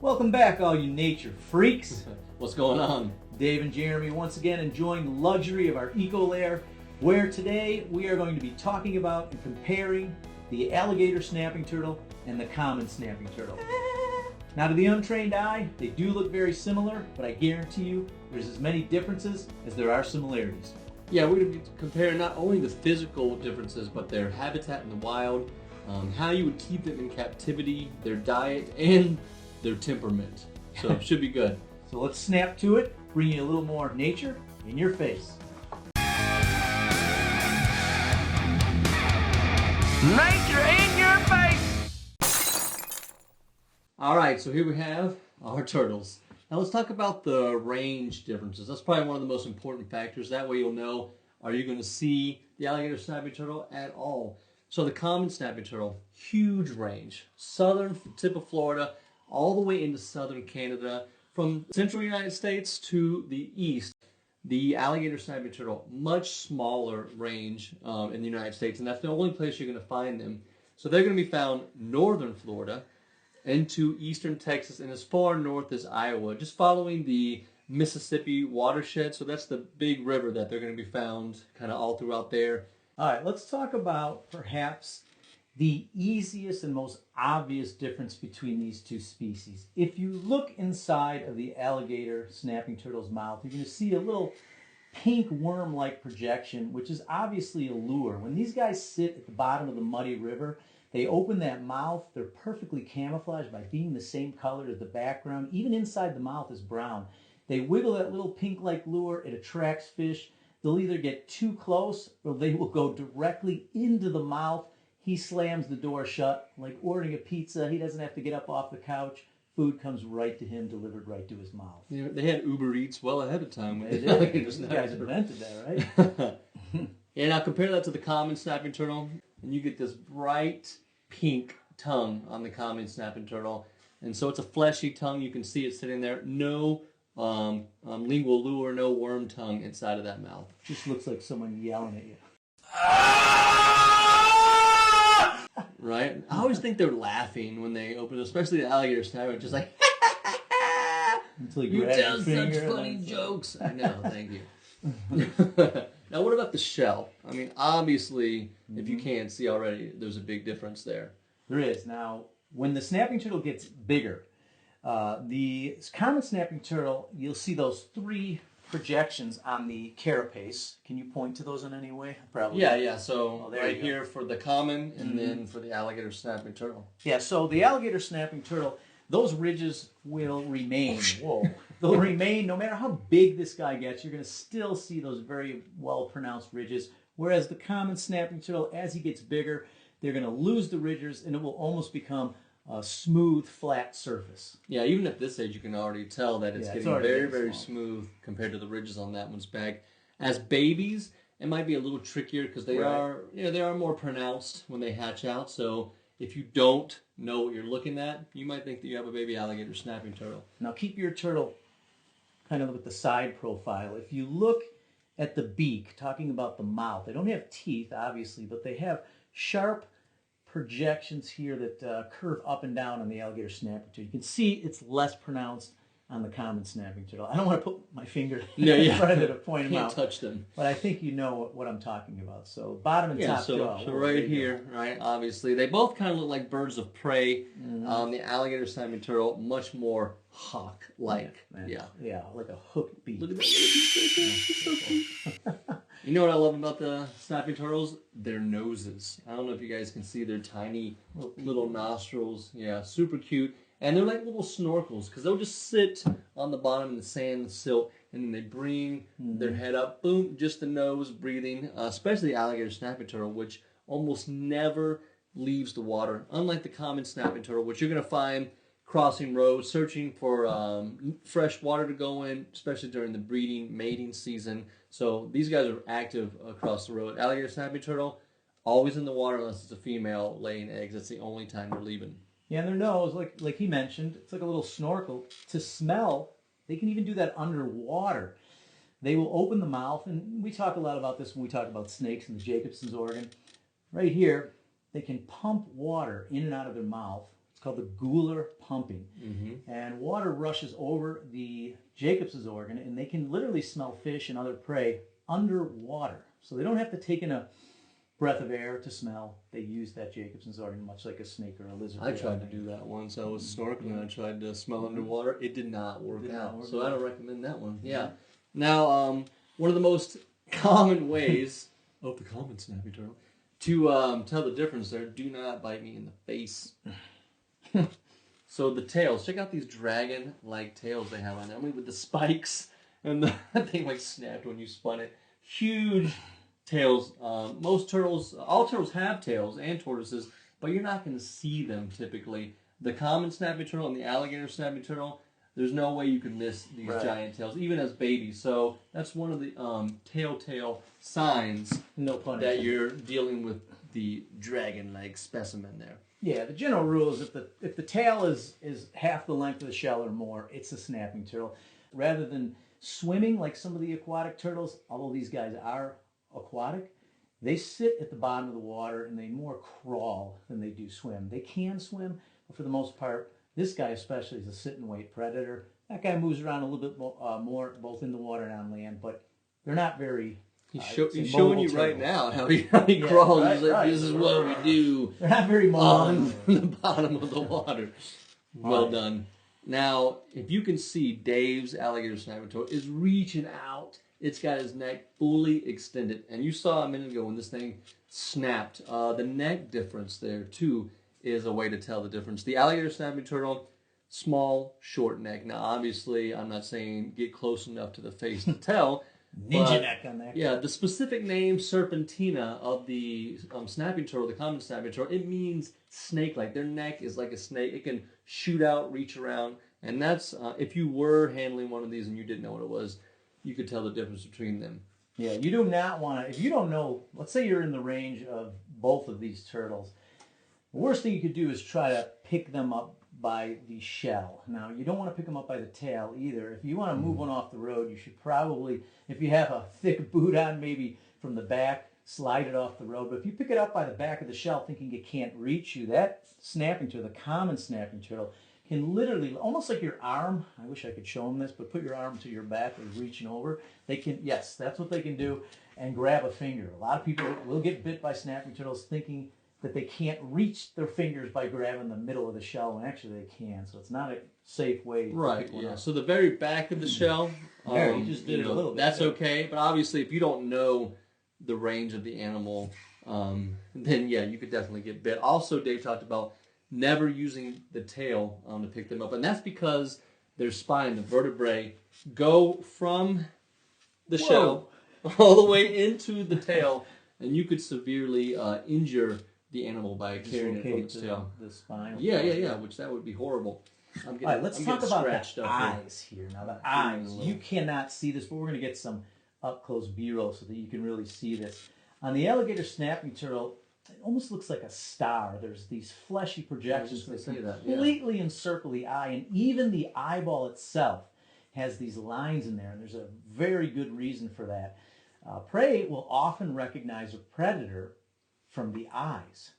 Welcome back, all you nature freaks. What's going on? Dave and Jeremy once again enjoying the luxury of our eco lair, where today we are going to be talking about and comparing the alligator snapping turtle and the common snapping turtle. Now, to the untrained eye, they do look very similar, but I guarantee you there's as many differences as there are similarities. Yeah, we're going to be comparing not only the physical differences, but their habitat in the wild, how you would keep them in captivity, their diet, and their temperament. So it should be good. So let's snap to it, bring you a little more nature in your face. Nature in your face! All right, so here we have our turtles. Now let's talk about the range differences. That's probably one of the most important factors. That way you'll know, are you going to see the alligator snapping turtle at all? So the common snapping turtle, huge range. Southern tip of Florida, all the way into southern Canada. From central United States to the east, the alligator snapping turtle, much smaller range in the United States. And that's the only place you're going to find them. So they're going to be found northern Florida, into eastern Texas, and as far north as Iowa, just following the Mississippi watershed. So that's the big river that they're going to be found kind of all throughout there. All right, let's talk about perhaps the easiest and most obvious difference between these two species. If you look inside of the alligator snapping turtle's mouth, you're going to see a little pink worm-like projection, which is obviously a lure. When these guys sit at the bottom of the muddy river, they open that mouth, they're perfectly camouflaged by being the same color as the background. Even inside the mouth is brown. They wiggle that little pink-like lure, it attracts fish. They'll either get too close or they will go directly into the mouth. He slams the door shut, like ordering a pizza. He doesn't have to get up off the couch. Food comes right to him, delivered right to his mouth. Yeah, they had Uber Eats well ahead of time. They did. These guys invented that, right? Yeah, now compare that to the common snapping turtle, and you get this bright pink tongue on the common snapping turtle. And so it's a fleshy tongue. You can see it sitting there. No lingual lure, no worm tongue inside of that mouth. Just looks like someone yelling at you. Right? I always think they're laughing when they open, especially the alligator snapping, just like, Until you grab tell your such finger funny and jokes. I know, thank you. Now, what about the shell? I mean, obviously, if you can't see already, there's a big difference there. There is. Now, when the snapping turtle gets bigger, the common snapping turtle, you'll see those three projections on the carapace. Can you point to those in any way? Probably. Yeah. So there right you go. here for the common, and then for the alligator snapping turtle. Yeah, so the alligator snapping turtle, those ridges will remain. Whoa. They'll remain no matter how big this guy gets. You're going to still see those very well-pronounced ridges. Whereas the common snapping turtle, as he gets bigger, they're going to lose the ridges, and it will almost become a smooth, flat surface. Yeah, even at this age, you can already tell that it's getting already very, getting very small. smooth compared to the ridges on that one's back. As babies, it might be a little trickier because they are more pronounced when they hatch out. So if you don't know what you're looking at, you might think that you have a baby alligator snapping turtle. Now keep your turtle kind of with the side profile. If you look at the beak, talking about the mouth, they don't have teeth, obviously, but they have sharp projections here that curve up and down on the alligator snapping turtle. You can see it's less pronounced on the common snapping turtle. I don't want to put my finger in front of it to point them Can't out. touch them. But I think you know what I'm talking about. So bottom and top jaw. So right here, right, obviously, they both kind of look like birds of prey. The alligator snapping turtle, much more hawk-like. Yeah, like a hooked beak. Look at that little piece right there. You know what I love about the snapping turtles? Their noses. I don't know if you guys can see their tiny little nostrils. Yeah, super cute. And they're like little snorkels because they'll just sit on the bottom in the sand and silt, and then they bring their head up, boom, just the nose breathing, especially the alligator snapping turtle, which almost never leaves the water, unlike the common snapping turtle, which you're going to find crossing roads, searching for fresh water to go in, especially during the breeding, mating season. So these guys are active across the road. Alligator snapping turtle, always in the water unless it's a female laying eggs. That's the only time they're leaving. Yeah, and their nose, like he mentioned, it's like a little snorkel. To smell, they can even do that underwater. They will open the mouth, and we talk a lot about this when we talk about snakes and the Jacobson's organ. Right here, they can pump water in and out of their mouth. It's called the gular pumping. And water rushes over the Jacobs' organ, and they can literally smell fish and other prey underwater. So they don't have to take in a breath of air to smell. They use that Jacobson's organ much like a snake or a lizard. I tried to do that once. I was snorkeling. I tried to smell underwater. It did not work out. So I don't recommend that one. Yeah. Now, one of the most common ways of the common snapping turtle to tell the difference there, do not bite me in the face. So the tails, check out these dragon-like tails they have on them. I mean, with the spikes and the thing like snapped when you spun it. Huge tails. Most turtles, all turtles have tails and tortoises, but you're not going to see them typically. The common snapping turtle and the alligator snapping turtle, there's no way you can miss these giant tails, even as babies. So that's one of the telltale signs that you're dealing with the dragon-like specimen there. Yeah, the general rule is if the tail is half the length of the shell or more, it's a snapping turtle. Rather than swimming like some of the aquatic turtles, although these guys are aquatic, they sit at the bottom of the water and they more crawl than they do swim. They can swim, but for the most part, this guy especially is a sit and wait predator. That guy moves around a little bit more both in the water and on land, but they're not very... He's showing you right now how he crawls. He's like, this is what we do. They're not very on the bottom of the water. Well done. Now, if you can see, Dave's alligator snapping turtle is reaching out. It's got his neck fully extended. And you saw a minute ago when this thing snapped. The neck difference there, too, is a way to tell the difference. The alligator snapping turtle, small, short neck. Now, obviously, I'm not saying get close enough to the face to tell. Ninja neck on that. Yeah, the specific name serpentina of the snapping turtle, the common snapping turtle, it means snake-like. Their neck is like a snake. It can shoot out, reach around, and that's if you were handling one of these and you didn't know what it was, you could tell the difference between them. Yeah, you do not want to. If you don't know, let's say you're in the range of both of these turtles, the worst thing you could do is try to pick them up by the shell. Now, you don't want to pick them up by the tail either. If you want to move one off the road, you should probably, if you have a thick boot on, maybe from the back, slide it off the road. But if you pick it up by the back of the shell thinking it can't reach you, that snapping turtle, the common snapping turtle, can literally, almost like your arm, I wish I could show them this, but put your arm to your back and reaching over. They can, yes, that's what they can do, and grab a finger. A lot of people will get bit by snapping turtles thinking that they can't reach their fingers by grabbing the middle of the shell, and actually they can. So it's not a safe way to pick one up. So the very back of the shell, you just did it a little bit. That's okay, but obviously if you don't know the range of the animal, then yeah, you could definitely get bit. Also, Dave talked about never using the tail to pick them up, and that's because their spine, the vertebrae, go from the shell all the way into the tail, and you could severely injure the animal by carrying it from its tail. The spine. Yeah, which that would be horrible. All right, let's talk about the eyes here. Now, the eyes, you cannot see this, but we're going to get some up-close B-roll so that you can really see this. On the alligator snapping turtle, it almost looks like a star. There's these fleshy projections that completely encircle the eye, and even the eyeball itself has these lines in there, and there's a very good reason for that. Prey will often recognize a predator from the eyes.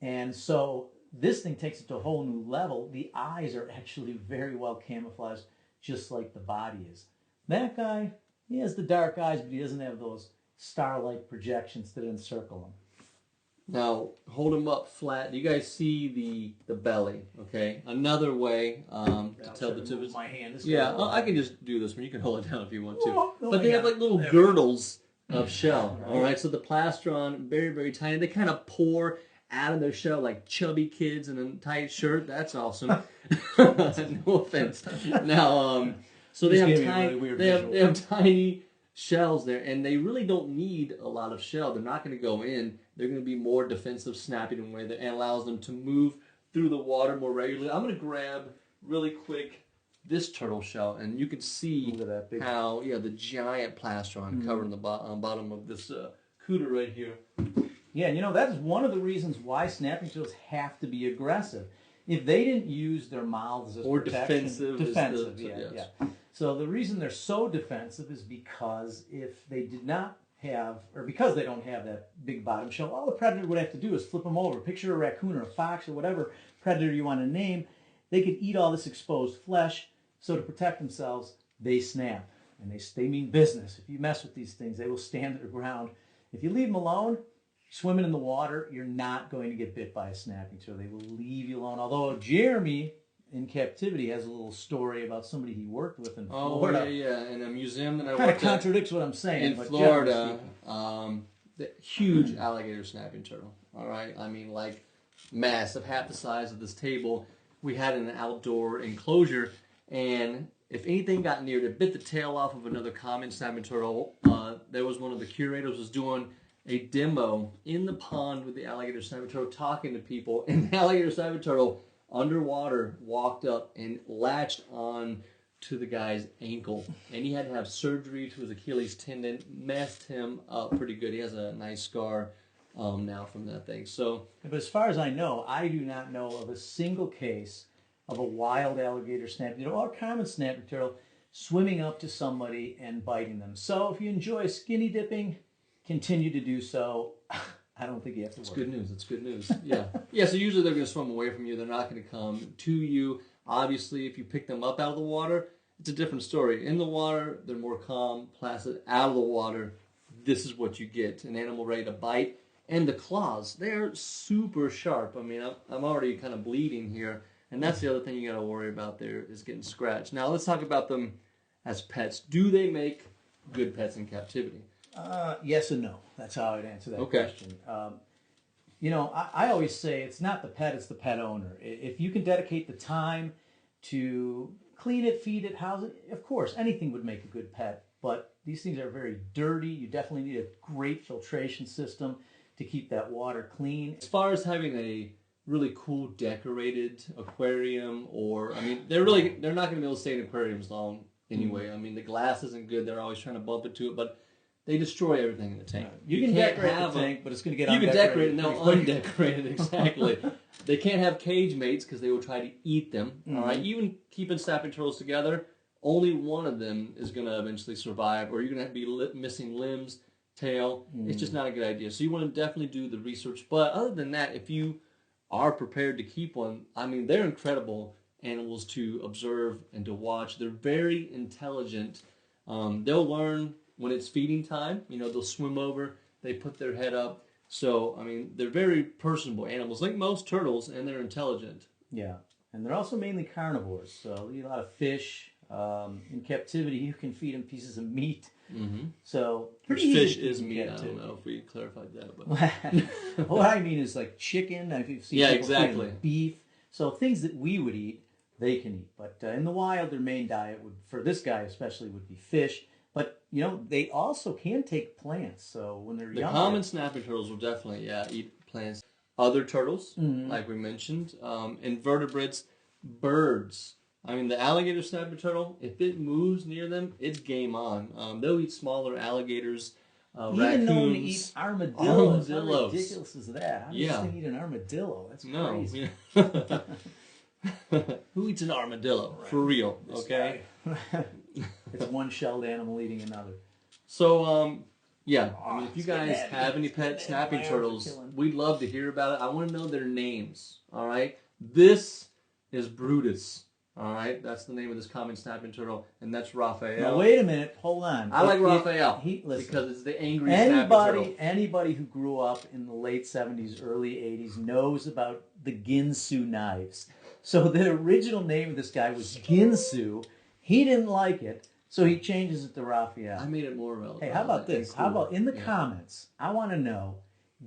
And so this thing takes it to a whole new level. The eyes are actually very well camouflaged, just like the body is. That guy, he has the dark eyes, but he doesn't have those star-like projections that encircle him. Now, hold him up flat. Do you guys see the belly? Okay. Another way to tell the difference. My hand. I can just do this one. You can hold it down if you want to. But they have like little girdles of shell. All right. So the plastron, very, very tiny. They kind of pour out of their shell like chubby kids in a tight shirt. That's awesome. No offense. Now, so they have tiny shells there, and they really don't need a lot of shell. They're not going to go in. They're going to be more defensive, snapping in a way that allows them to move through the water more regularly. I'm going to grab really quick this turtle shell, and you can see how the giant plastron covering the bottom of this cooter right here. Yeah, you know, that is one of the reasons why snapping turtles have to be aggressive. If they didn't use their mouths as protection, defensive. So the reason they're so defensive is because if they did not have, or because they don't have that big bottom shell, all the predator would have to do is flip them over. Picture a raccoon or a fox or whatever predator you want to name. They could eat all this exposed flesh. So to protect themselves, they snap. And they mean business. If you mess with these things, they will stand their ground. If you leave them alone, swimming in the water, you're not going to get bit by a snapping turtle. They will leave you alone. Although Jeremy in Captivity has a little story about somebody he worked with in Florida. Oh, yeah. In a museum that I Kind of worked at contradicts what I'm saying. in but Florida. The huge alligator snapping turtle. All right. I mean, like massive, half the size of this table. We had an outdoor enclosure, and if anything got near it, bit the tail off of another common snapping turtle. There was one of the curators was doing a demo in the pond with the alligator snapping turtle, talking to people, and the alligator snapping turtle underwater walked up and latched on to the guy's ankle, and he had to have surgery to his Achilles tendon. Messed him up pretty good. He has a nice scar now from that thing. So, but as far as I know, I do not know of a single case of a wild alligator snapping turtle or common snapping turtle swimming up to somebody and biting them. So if you enjoy skinny dipping, continue to do so. I don't think you have to worry. It's good news. It's good news. Yeah. Yeah, so usually they're going to swim away from you. They're not going to come to you. Obviously, if you pick them up out of the water, it's a different story. In the water, they're more calm, placid. Out of the water, this is what you get. An animal ready to bite. And the claws, they're super sharp. I mean, I'm already kind of bleeding here. And that's the other thing you got to worry about there is getting scratched. Now, let's talk about them as pets. Do they make good pets in captivity? Yes and no. That's how I'd answer that Okay. question. I always say it's not the pet, it's the pet owner. If you can dedicate the time to clean it, feed it, house it, of course, anything would make a good pet. But these things are very dirty. You definitely need a great filtration system to keep that water clean. As far as having a really cool decorated aquarium, or, I mean, they're not going to be able to stay in aquariums long anyway. I mean, the glass isn't good. They're always trying to bump into it, but they destroy everything in the tank. You can can't decorate have the tank, but it's going to get You can undecorated decorate it, no, pretty quick. undecorated, exactly. They can't have cage mates because they will try to eat them. All right, even keeping snapping turtles together, only one of them is going to eventually survive, or you're going to be missing limbs, tail. It's just not a good idea. So you want to definitely do the research. But other than that, if you are prepared to keep one, I mean, they're incredible animals to observe and to watch. They're very intelligent. They'll learn when it's feeding time. You know, they'll swim over, they put their head up. So, I mean, they're very personable animals, like most turtles, and they're intelligent. Yeah, and they're also mainly carnivores, so they eat a lot of fish. In captivity, you can feed them pieces of meat. So Which pretty easy fish to keep is in meat? I captivity. don't know if we clarified that. But What I mean is like chicken. If you've seen Yeah, people feeding exactly. beef, so things that we would eat, they can eat. But in the wild, their main diet would, for this guy especially, would be fish. But they also can take plants. So when they're the younger, common snapping turtles will definitely, eat plants. Other turtles, like we mentioned, invertebrates, birds. I mean, the alligator snapping turtle, if it moves near them, it's game on. They'll eat smaller alligators, even raccoons. known to eat armadillos. How Armadillos. ridiculous is that? How does this thing eat an armadillo? That's crazy. Who eats an armadillo? For real, okay? It's one shelled animal eating another. So, I mean, if you it's getting guys heavy. have any It's pet getting snapping heavy. turtles, Lambs are killing. we'd love to hear about it. I want to know their names, all right? This is Brutus, all right? That's the name of this common snapping turtle, and that's Raphael. Now wait a minute, hold on. I like Raphael Listen, because it's the angry snapping turtle. anybody who grew up in the late 70s, early 80s knows about the Ginsu knives. So the original name of this guy was Ginsu. He didn't like it, so he changes it to Raphael. I made it more relevant. Hey, how about this? Cool. How about in the comments, I want to know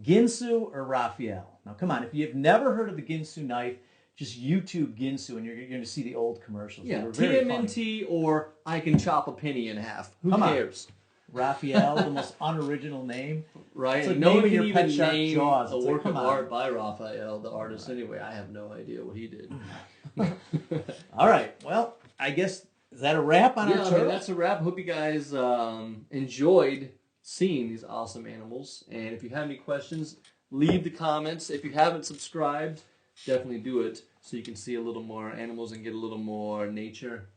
Ginsu or Raphael. Now come on, if you've never heard of the Ginsu knife, just YouTube Ginsu and you're going to see the old commercials. Yeah, They were very funny. TMNT or I can chop a penny in half. Who Come on. cares? Raphael, the most unoriginal name. Right? It's like No one naming can your pet even shark name Jaws. a It's like, work of come on. art by Raphael, the artist. Anyway, I have no idea what he did. All right. Well, I guess, is that a wrap on our I turtle? mean, that's a wrap. Hope you guys enjoyed seeing these awesome animals. And if you have any questions, leave the comments. If you haven't subscribed, definitely do it so you can see a little more animals and get a little more nature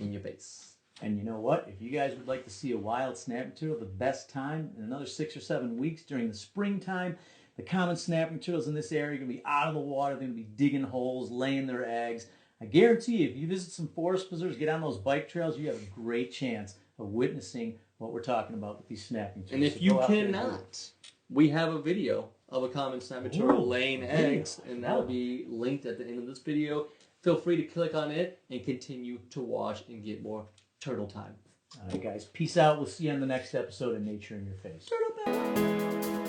in your face. And you know what? If you guys would like to see a wild snapping turtle, the best time in another 6 or 7 weeks during the springtime, the common snapping turtles in this area are going to be out of the water. They're going to be digging holes, laying their eggs. I guarantee you, if you visit some forest preserves, get on those bike trails, you have a great chance of witnessing what we're talking about with these snapping turtles. And if you cannot, we have a video of a common snapping turtle laying eggs, and that'll be linked at the end of this video. Feel free to click on it and continue to watch and get more turtle time. All right, guys. Peace out. We'll see you on the next episode of Nature in Your Face. Turtle time!